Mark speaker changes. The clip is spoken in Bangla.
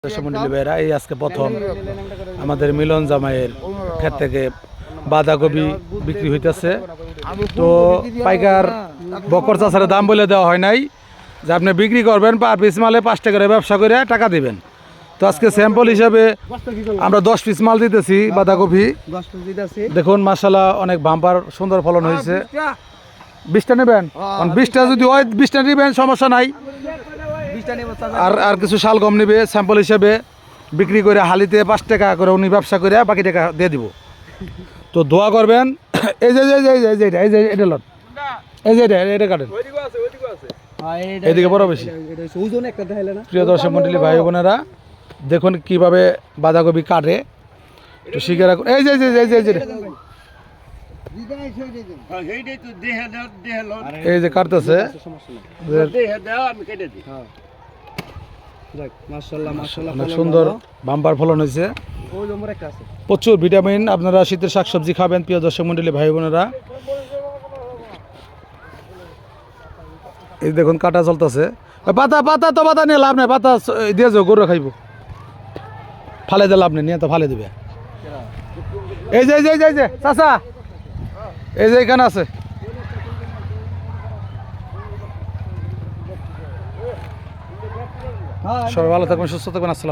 Speaker 1: মন্ডলী ভাইরা এই আজকে প্রথম আমাদের মিলন জামাইয়ের ক্ষেত থেকে বাঁধাকপি বিক্রি হইতেছে। তো পাইকার বকর চাষের দাম বলে দেওয়া হয় নাই যে আপনি বিক্রি করবেন পার পিস মালে 5 টাকা করে ব্যবসা করে টাকা দিবেন। তো আজকে স্যাম্পল হিসাবে আমরা 10 পিস মাল দিতেছি বাঁধাকপি। দেখুন মাশাআল্লাহ অনেক বাম্পার সুন্দর ফলন হয়েছে। 20টা নেবেন, 20টা যদি হয় 20টা নেবেন, সমস্যা নাই। আর কিছু শাল গম নেবে স্যাম্পল হিসেবে বিক্রি করে হালিতে 5 টাকা করে উনি ব্যবসা করে বাকি টাকা দিয়ে দিব। তো দোয়া করবেন। এই যে এটা লট, এই যে এটা কাটেন, এদিকে বড় বেশি। প্রিয় দর্শক মন্ডলী ভাই বোনেরা, দেখুন কিভাবে বাঁধাকপি কাটে একটু শিখে রাখুন। এই যে এই যে কাটতেছে, অনেক সুন্দর বাম্পার ফলন হয়েছে। প্রচুর ভিটামিন। আপনারা শীতের শাকসবজি খাবেন প্রিয় দর্শক মন্ডলী ভাই বোনেরা। এই দেখুন কাটা চলতেছে। পাতা নিয়ে লাভ নেই, পাতা দিয়ে যাও, গরু খাইব। ফালে দিয়ে লাভ নেই, নিয়ে তো ফালে দিবে। এই যে চাচা, এই যে এখানে আছে। সবাই ভালো থাকবেন, সুস্থ থাকবেন। আসসালাম।